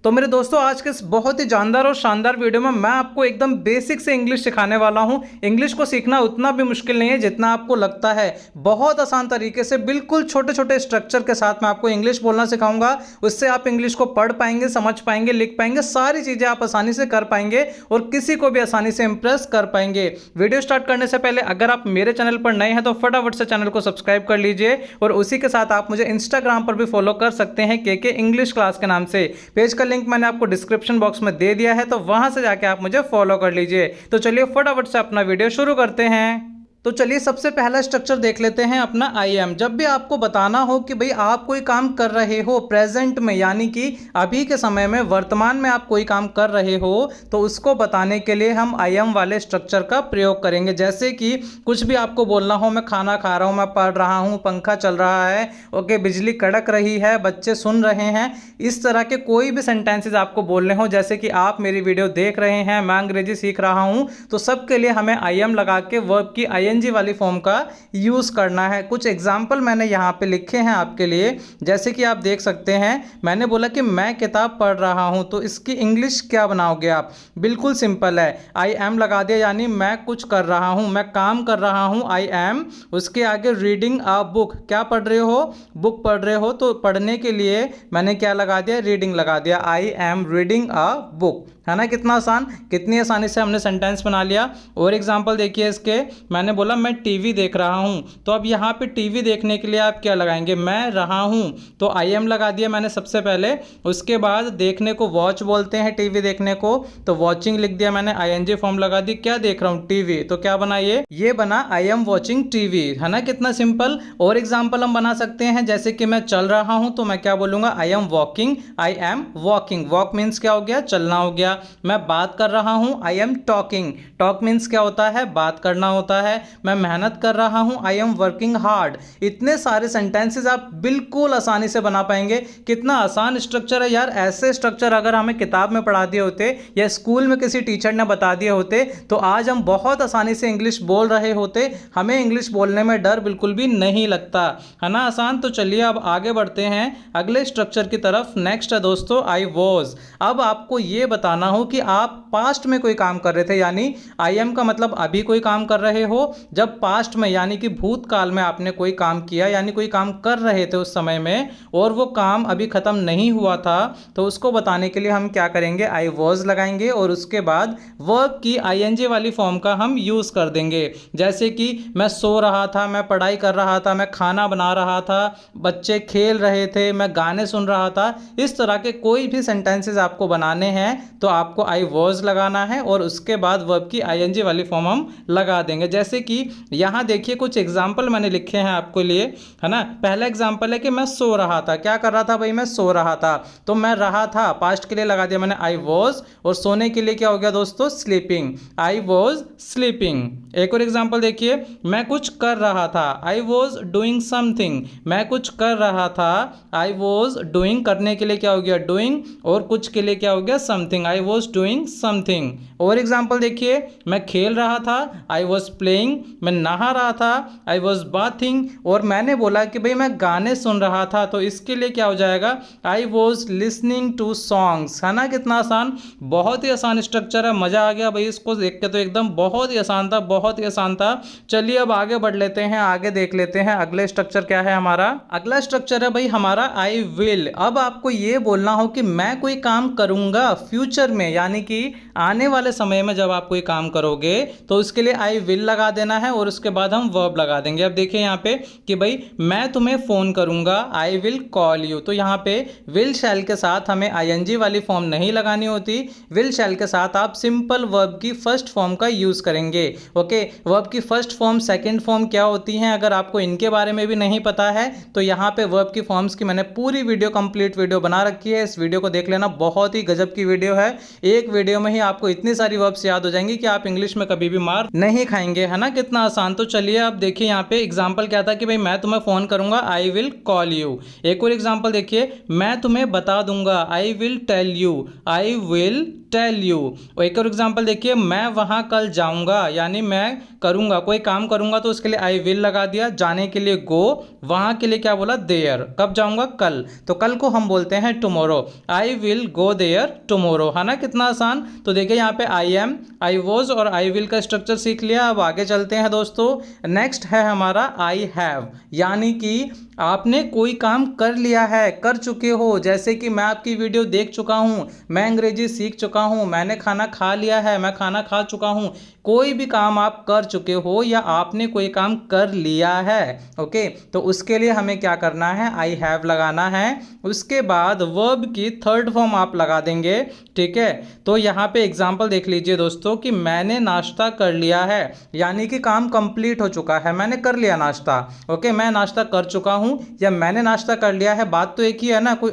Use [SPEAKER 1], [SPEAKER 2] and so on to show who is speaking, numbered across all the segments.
[SPEAKER 1] तो मेरे दोस्तों आज के इस बहुत ही जानदार और शानदार वीडियो में मैं आपको एकदम बेसिक से इंग्लिश सिखाने वाला हूं। इंग्लिश को सीखना उतना भी मुश्किल नहीं है जितना आपको लगता है। बहुत आसान तरीके से बिल्कुल छोटे छोटे स्ट्रक्चर के साथ मैं आपको इंग्लिश बोलना सिखाऊंगा। उससे आप इंग्लिश को पढ़ पाएंगे, समझ पाएंगे, लिख पाएंगे, सारी चीज़ें आप आसानी से कर पाएंगे और किसी को भी आसानी से इंप्रेस कर पाएंगे। वीडियो स्टार्ट करने से पहले अगर आप मेरे चैनल पर नए हैं तो फटाफट से चैनल को सब्सक्राइब कर लीजिए और उसी के साथ आप मुझे इंस्टाग्राम पर भी फॉलो कर सकते हैं के इंग्लिश क्लास के नाम से। पेज का लिंक मैंने आपको डिस्क्रिप्शन बॉक्स में दे दिया है, तो वहां से जाके आप मुझे फॉलो कर लीजिए। तो चलिए फटाफट से अपना वीडियो शुरू करते हैं। तो चलिए सबसे पहला स्ट्रक्चर देख लेते हैं अपना आई एम। जब भी आपको बताना हो कि भाई आप कोई काम कर रहे हो प्रेजेंट में, यानी कि अभी के समय में, वर्तमान में आप कोई काम कर रहे हो, तो उसको बताने के लिए हम आई एम वाले स्ट्रक्चर का प्रयोग करेंगे। जैसे कि कुछ भी आपको बोलना हो, मैं खाना खा रहा हूँ, मैं पढ़ रहा हूँ, पंखा चल रहा है, ओके, बिजली कड़क रही है, बच्चे सुन रहे हैं, इस तरह के कोई भी सेंटेंसेज आपको बोलने हो, जैसे कि आप मेरी वीडियो देख रहे हैं, मैं अंग्रेजी सीख रहा हूँ, तो सबके लिए हमें आई एम लगा के वर्ब की आईएनजी वाली फॉर्म का यूज करना है। कुछ एग्जाम्पल मैंने यहाँ पे लिखे हैं आपके लिए, जैसे कि आप देख सकते हैं। मैंने बोला कि मैं किताब पढ़ रहा हूँ, तो इसकी इंग्लिश क्या बनाओगे आप? बिल्कुल सिंपल है, आई एम लगा दिया, यानी मैं कुछ कर रहा हूँ, मैं काम कर रहा हूँ, आई एम। उसके आगे रीडिंग अ बुक, क्या पढ़ रहे हो? बुक पढ़ रहे हो, तो पढ़ने के लिए मैंने क्या लगा दिया? रीडिंग लगा दिया, I am reading a book. है ना, कितना आसान, कितनी आसानी से हमने सेंटेंस बना लिया। और एग्जांपल देखिए इसके, मैंने बोला मैं टीवी देख रहा हूं, तो अब यहाँ पे टीवी देखने के लिए आप क्या लगाएंगे? मैं रहा हूं, तो आई एम लगा दिया मैंने सबसे पहले। उसके बाद देखने को वॉच बोलते हैं, टीवी देखने को, तो वॉचिंग लिख दिया मैंने, आईएनजी फॉर्म लगा दी। क्या देख रहा हूँ? टीवी, तो क्या बना ये बना आई एम वॉचिंग टीवी। है ना, कितना सिंपल। और एग्जाम्पल हम बना सकते हैं, जैसे कि मैं चल रहा हूं, तो मैं क्या बोलूंगा? I am walking, I am walking. Walk means क्या हो गया? चलना हो गया। मैं बात कर रहा हूं, I am talking. Talk means क्या होता है? बात करना होता है। मैं मेहनत कर रहा हूं, आई एम वर्किंग हार्ड। इतने सारे सेंटेंसेस आप बिल्कुल आसानी से बना पाएंगे। कितना आसान स्ट्रक्चर है यार। ऐसे स्ट्रक्चर अगर हमें किताब में पढ़ा दिए होते या स्कूल में किसी टीचर ने बता दिए होते, तो आज हम बहुत आसानी से इंग्लिश बोल रहे होते। हमें इंग्लिश बोलने में डर बिल्कुल भी नहीं लगता। है ना, आसान। तो चलिए अब आगे बढ़ते हैं अगले स्ट्रक्चर की तरफ। नेक्स्ट है दोस्तों आई वॉज। अब आपको यह बताना हो कि आप पास्ट में कोई काम कर रहे थे, यानी आई एम का मतलब अभी कोई काम कर रहे हो। जब पास्ट में यानी कि भूतकाल में आपने कोई काम किया, यानी कोई काम कर रहे थे उस समय में, और वो काम अभी खत्म नहीं हुआ था, तो उसको बताने के लिए हम क्या करेंगे? आई वॉज लगाएंगे और उसके बाद वर्ब की आईएनजी वाली फॉर्म का हम यूज कर देंगे। जैसे कि मैं सो रहा था, मैं पढ़ाई कर रहा था, मैं खाना बना रहा था, बच्चे खेल रहे थे, मैं गाने सुन रहा था। इस तरह के कोई भी सेंटेंसेस आपको बनाने हैं तो आपको आई वॉज लगाना है और उसके बाद वर्ब की आईएनजी वाली फॉर्म हम लगा देंगे। जैसे कि यहां देखिए कुछ एग्जाम्पल मैंने लिखे हैं आपके लिए। है ना, पहला एग्जाम्पल है कि मैं सो रहा था। क्या कर रहा था भाई? मैं सो रहा था। तो मैं रहा था पास्ट के लिए लगा दिया मैंने आई वॉज, और सोने के लिए क्या हो गया दोस्तों? Sleeping, I was sleeping. एक और एग्जाम्पल देखिए, मैं कुछ कर रहा था, आई वॉज डूइंग समथिंग। मैं कुछ कर रहा था, आई वॉज डूइंग, करने के लिए क्या हो गया? डूइंग, और कुछ के लिए क्या हो गया? Something, I was doing something. और एग्जाम्पल देखिए, मैं खेल रहा था, आई वॉज प्लेइंग। मैं नहा रहा था, आई वॉज बाथिंग। और मैंने बोला कि भाई मैं गाने सुन रहा था, तो इसके लिए क्या हो जाएगा? I was listening to songs. है ना, कितना आसान, बहुत ही आसान स्ट्रक्चर है। मजा आ गया भाई इसको देख के, तो एकदम बहुत ही आसान था, बहुत ही आसान था। चलिए अब आगे बढ़ लेते हैं, आगे देख लेते हैं अगले स्ट्रक्चर क्या है हमारा। अगला स्ट्रक्चर है भाई हमारा आई विल। अब आपको ये बोलना हो कि मैं कोई काम करूंगा फ्यूचर में, यानी कि आने वाले समय में जब आप कोई काम करोगे, तो उसके लिए आई विल लगा देना है और उसके बाद हम वर्ब लगा देंगे। अब देखिए यहाँ पे कि भाई मैं तुम्हें फोन करूंगा, आई विल कॉल यू। तो यहाँ पे विल शैल के साथ हमें आईएनजी वाली फॉर्म नहीं लगानी होती। विल शैल के साथ आप सिंपल वर्ब की फर्स्ट फॉर्म का यूज करेंगे। ओके, वर्ब की फर्स्ट फॉर्म, सेकंड फॉर्म क्या होती हैं, अगर आपको इनके बारे में भी नहीं पता है तो यहाँ पे वर्ब की फॉर्म्स की मैंने पूरी वीडियो, कंप्लीट वीडियो बना रखी है। इस वीडियो को देख लेना, बहुत ही गजब की वीडियो है। एक वीडियो में ही आपको इतनी सारी वर्ब्स याद हो जाएंगी कि आप इंग्लिश में कभी भी मार नहीं खाएंगे। है ना, कितना आसान। तो चलिए अब देखिए यहाँ पे एग्जाम्पल क्या था कि भाई मैं तुम्हें फ़ोन करूंगा, आई विल कॉल यू। एक और एग्जाम्पल देखिए, मैं तुम्हें बता दूंगा, I will tell you, I will tell you. और एक और एग्जाम्पल देखिए, मैं वहां कल जाऊंगा, यानी मैं करूंगा, कोई काम करूंगा तो उसके लिए आई विल लगा दिया, जाने के लिए गो, वहां के लिए क्या बोला, देयर, कब जाऊंगा, कल, तो कल को हम बोलते हैं tomorrow, I will go there tomorrow, है ना कितना आसान। तो देखिए यहाँ पे आई एम, आई वॉज और आई विल का स्ट्रक्चर सीख लिया। अब आगे चलते हैं दोस्तों। नेक्स्ट है हमारा आई हैव, यानी कि आपने कोई काम कर लिया है, कर चुके हो, जैसे कि मैं आपकी वीडियो देख चुका हूं, मैं अंग्रेजी सीख चुका हूं, मैंने खाना खा लिया है, मैं खाना खा चुका हूं। कोई भी काम आप कर चुके हो या आपने कोई काम कर लिया है, ओके, तो उसके लिए हमें क्या करना है, आई हैव लगाना है। उसके बाद वर्ब की थर्ड फॉर्म आप लगा देंगे, ठीक है। तो यहाँ पे एग्जाम्पल देख लीजिए दोस्तों कि मैंने नाश्ता कर लिया है, यानी कि काम कंप्लीट हो चुका है, मैंने कर लिया नाश्ता, ओके, मैं नाश्ता कर चुका हूं या मैंने नाश्ता कर लिया है, बात तो एक ही है ना, कोई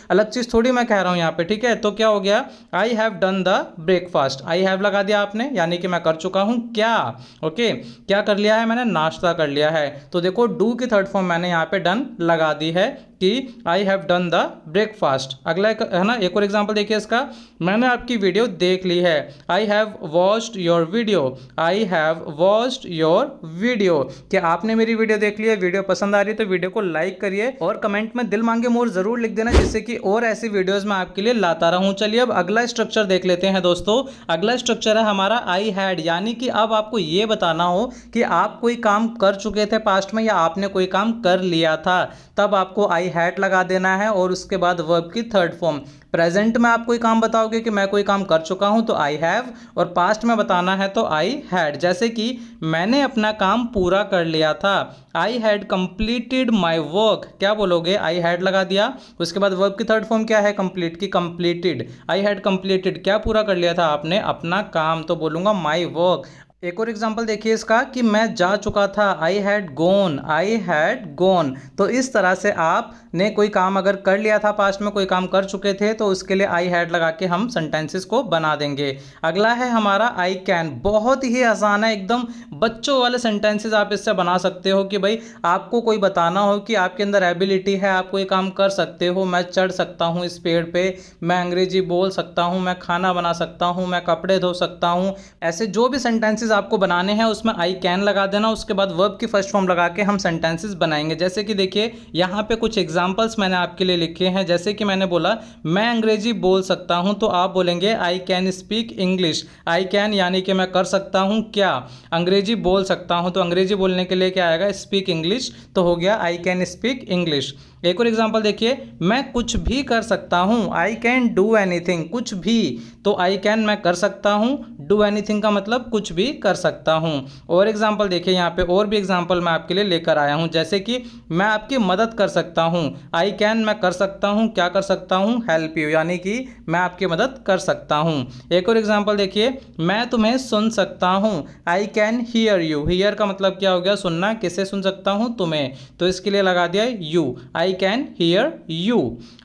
[SPEAKER 1] अलग चीज थोड़ी मैं कह रहा हूं यहाँ पे, ठीक है। तो क्या हो गया, I have done the breakfast, I have लगा दिया आपने, यानी कि मैं कर चुका हूं क्या, ओके, क्या कर लिया है मैंने, नाश्ता कर लिया है। तो देखो डू की थर्ड फॉर्म मैंने यहाँ पे डन लगा दी है कि I have done the breakfast. अगला है ना, एक और एग्जांपल देखिए इसका, मैंने आपकी वीडियो देख ली है, I have watched your video, I have watched your video. क्या आपने मेरी वीडियो देख ली है, वीडियो पसंद आ रही है तो वीडियो को लाइक करिए और कमेंट में दिल मांगे मोर जरूर लिख देना, जिससे कि और ऐसी वीडियोस मैं आपके लिए लाता रहूं। चलिए अब अगला स्ट्रक्चर देख लेते हैं दोस्तों। अगला स्ट्रक्चर है हमारा आई हैड, यानी कि अब आपको ये बताना हो कि आप कोई काम कर चुके थे पास्ट में या आपने कोई काम कर लिया था, तब आपको आई हैड लगा देना है और उसके बाद वर्ब की थर्ड फॉर्म। प्रेजेंट में आप कोई काम बताओगे कि मैं कोई काम कर चुका हूं तो आई हैव, और पास्ट में बताना है तो आई हैड, जैसे कि मैंने अपना काम पूरा कर लिया था, I had completed my work, क्या बोलोगे, आई हैड लगा दिया। उसके बाद वर्ब की थर्ड फॉर्म क्या है, कंप्लीट की, कंप्लीटेड, आई हैड कंप्लीटेड, क्या पूरा कर लिया था आपने, अपना काम, तो बोलूंगा माई वर्क। एक और एग्जांपल देखिए इसका कि मैं जा चुका था, I had gone, I had gone. तो इस तरह से आपने कोई काम अगर कर लिया था पास्ट में, कोई काम कर चुके थे, तो उसके लिए आई हैड लगा के हम सेंटेंसेस को बना देंगे। अगला है हमारा आई कैन, बहुत ही आसान है एकदम, बच्चों वाले सेंटेंसेस आप इससे बना सकते हो कि भाई आपको कोई बताना हो कि आपके अंदर एबिलिटी है, आप कोई काम कर सकते हो, मैं चढ़ सकता हूँ इस पेड़ पे, मैं अंग्रेजी बोल सकता हूँ, मैं खाना बना सकता हूँ, मैं कपड़े धो सकता हूँ, ऐसे जो भी सेंटेंसेस आपको बनाने हैं उसमें आई कैन लगा देना। उसके बाद वर्ब की फर्स्ट फॉर्म लगा के हम सेंटेंसेस बनाएंगे। जैसे कि देखिए यहाँ पे कुछ एग्जांपल्स मैंने आपके लिए लिखे हैं, जैसे कि मैंने बोला मैं अंग्रेजी बोल सकता हूं, तो आप बोलेंगे I can speak English. I can यानी कि मैं कर सकता हूं क्या, अंग्रेजी बोल सकता हूं, तो अंग्रेजी बोलने के लिए क्या आएगा, स्पीक इंग्लिश, तो हो गया आई कैन स्पीक इंग्लिश। एक और एग्जांपल देखिए, मैं कुछ भी कर सकता हूं, आई कैन डू एनीथिंग, कुछ भी, तो आई कैन मैं कर सकता हूं, डू एनीथिंग का मतलब कुछ भी कर सकता हूं। और एग्जांपल देखिए यहाँ पे और भी एग्जांपल मैं आपके लिए लेकर आया हूं, जैसे कि मैं आपकी मदद कर सकता हूं, आई कैन मैं कर सकता हूं, क्या कर सकता हूं, हेल्प यू, यानी कि मैं आपकी मदद कर सकता हूं। एक और एग्जांपल देखिए, मैं तुम्हें सुन सकता हूं, I can hear you, here का मतलब क्या हो गया, सुनना, किसे सुन सकता हूं, तुम्हें, तो इसके लिए लगा दिया you, I can hear you.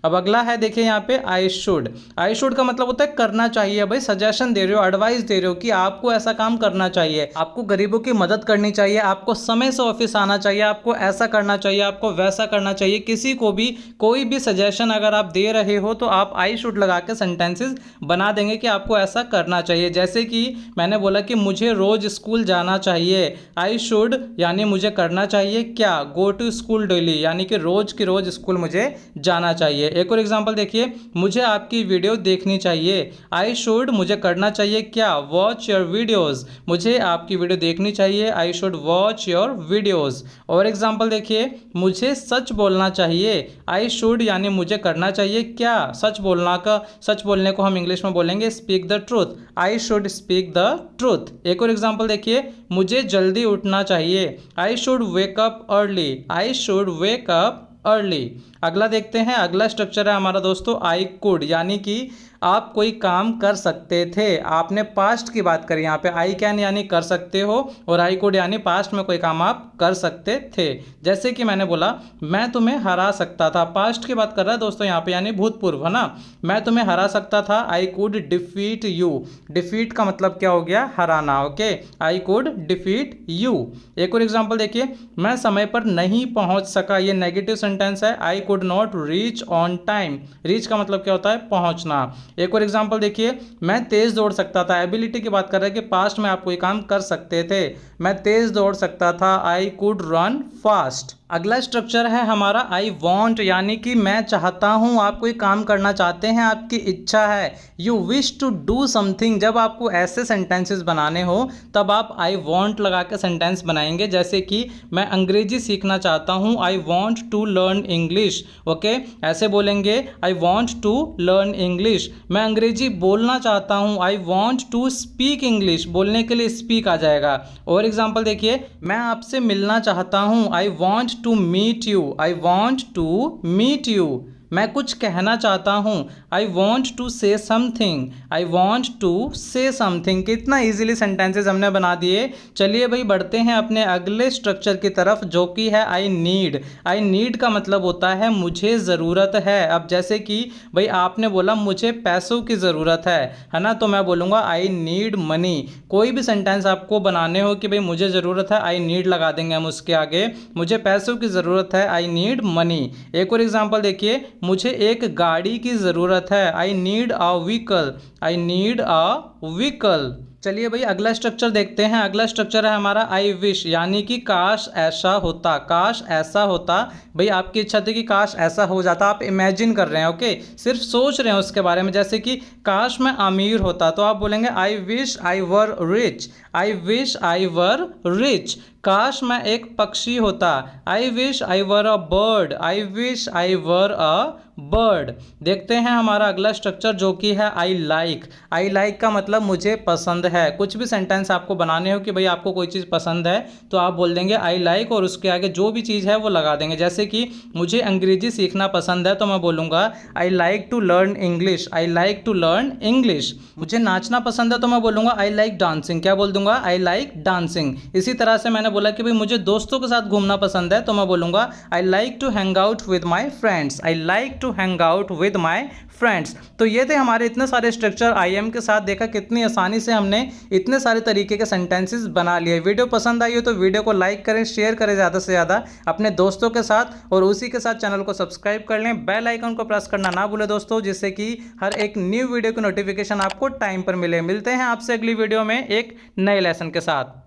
[SPEAKER 1] अब अगला है देखिए यहाँ पे आई शुड, आई शुड का मतलब होता है करना चाहिए, भाई सजेशन दे रहे हो, एडवाइस दे रहे हो कि आपको ऐसा काम करना चाहिए, आपको गरीबों की मदद करनी चाहिए, आपको समय से ऑफिस आना चाहिए, आपको ऐसा करना चाहिए, आपको वैसा करना चाहिए, किसी को भी कोई भी सजेशन अगर आप दे रहे हो तो आप आई शुड लगा के सेंटेंसेस बना देंगे कि आपको ऐसा करना चाहिए। जैसे कि मैंने बोला कि मुझे रोज स्कूल जाना चाहिए, आई शुड यानी मुझे करना चाहिए क्या, गो टू स्कूल डेली, यानी कि रोज की रोज स्कूल मुझे जाना चाहिए। एक और एग्जांपल देखिए, मुझे आपकी वीडियो देखनी चाहिए, आई शुड मुझे करना चाहिए क्या, वॉच योर वीडियोस, मुझे आपकी वीडियो देखनी चाहिए, I should watch your videos. और एग्जांपल देखिए, मुझे सच बोलना चाहिए, आई शुड यानी मुझे करना चाहिए क्या, सच बोलना का, सच बोलने को हम इंग्लिश में बोलेंगे speak the truth, I should speak the truth. एक और एग्जांपल देखिए, मुझे जल्दी उठना चाहिए, I should wake up early, I should wake up early. अगला देखते हैं, अगला स्ट्रक्चर है हमारा दोस्तों आई कुड, यानी कि आप कोई काम कर सकते थे। आपने पास्ट की बात करी यहाँ पे, आई कैन यानी कर सकते हो और आई कुड यानी पास्ट में कोई काम आप कर सकते थे। जैसे कि मैंने बोला मैं तुम्हें हरा सकता था, पास्ट की बात कर रहा है दोस्तों यहाँ पे, यानी भूतपूर्व, है ना। मैं तुम्हें हरा सकता था, I could defeat you. Defeat का मतलब क्या हो गया, हराना। Okay, I could defeat you. एक और एग्जांपल देखिए, मैं समय पर नहीं पहुंच सका, ये नेगेटिव सेंटेंस है, I could not reach on time. Reach का मतलब क्या होता है, पहुंचना। एक और एग्जांपल देखिए, मैं तेज दौड़ सकता था, एबिलिटी की बात कर रहे हैं कि पास्ट में आप कोई काम कर सकते थे। मैं तेज दौड़ सकता था, आई कुड रन फास्ट। अगला स्ट्रक्चर है हमारा आई वॉन्ट, यानी कि मैं चाहता हूं। आप कोई काम करना चाहते हैं, आपकी इच्छा है, you wish to do something. जब आपको ऐसे सेंटेंसेस बनाने हो तब आप आई वॉन्ट लगा के सेंटेंस बनाएंगे। जैसे कि मैं अंग्रेजी सीखना चाहता हूं, I want to learn English. Okay, ऐसे बोलेंगे, I want to learn English. मैं अंग्रेजी बोलना चाहता हूं, I want to speak English. बोलने के लिए स्पीक आ जाएगा। और एग्जाम्पल देखिए, मैं आपसे मिलना चाहता हूं, I want to meet you. I want to meet you. मैं कुछ कहना चाहता हूं, I want to say something. I want to say something. कितना इजीली सेंटेंसेस हमने बना दिए। चलिए भाई बढ़ते हैं अपने अगले स्ट्रक्चर की तरफ, जो कि है आई नीड। आई नीड का मतलब होता है मुझे ज़रूरत है। अब जैसे कि भाई आपने बोला मुझे पैसों की ज़रूरत है ना, तो मैं बोलूँगा आई नीड मनी। कोई भी सेंटेंस आपको बनाने हो कि भाई मुझे ज़रूरत है, आई नीड लगा देंगे हम उसके आगे। मुझे पैसों की ज़रूरत है, आई नीड मनी। एक और एग्जाम्पल देखिए, मुझे एक गाड़ी की ज़रूरत है, I need a vehicle. I need a vehicle. चलिए भाई अगला स्ट्रक्चर देखते हैं। अगला स्ट्रक्चर है हमारा आई विश, यानी कि काश ऐसा होता। काश ऐसा होता, भाई आपकी इच्छा थी कि काश ऐसा हो जाता, आप इमेजिन कर रहे हैं। ओके, सिर्फ सोच रहे हैं उसके बारे में। जैसे कि काश मैं अमीर होता, तो आप बोलेंगे I wish I were rich. I wish I were rich. काश मैं एक पक्षी होता, I wish I were a bird. I wish I were a bird. देखते हैं हमारा अगला स्ट्रक्चर, जो कि है आई लाइक। आई लाइक का मतलब मुझे पसंद है। कुछ भी सेंटेंस आपको बनाने हो कि भाई आपको कोई चीज़ पसंद है, तो आप बोल देंगे आई लाइक और उसके आगे जो भी चीज़ है वो लगा देंगे। जैसे कि मुझे अंग्रेजी सीखना पसंद है, तो मैं बोलूँगा I like to learn English. I like to learn English. मुझे नाचना पसंद है, तो मैं बोलूँगा आई लाइक डांसिंग। क्या बोल दूंगा, आई लाइक डांसिंग। इसी तरह से मैंने बोला कि भाई मुझे दोस्तों के साथ घूमना पसंद है, तो मैं बोलूँगा I like to hang out with my friends. I like to hang out with my friends. तो ये थे हमारे इतने सारे स्ट्रक्चर आई एम के साथ। देखा कितनी आसानी से हमने इतने सारे तरीके के सेंटेंसेस बना लिए। वीडियो पसंद आई हो तो वीडियो को लाइक करें, शेयर करें ज़्यादा से ज़्यादा अपने दोस्तों के साथ, और उसी के साथ चैनल को सब्सक्राइब कर लें। बेल आइकन को प्रेस करना ना भूलें दोस्तों, जिससे कि हर एक न्यू वीडियो की नोटिफिकेशन आपको टाइम पर मिले। मिलते हैं आपसे अगली वीडियो में एक नए लेसन के साथ।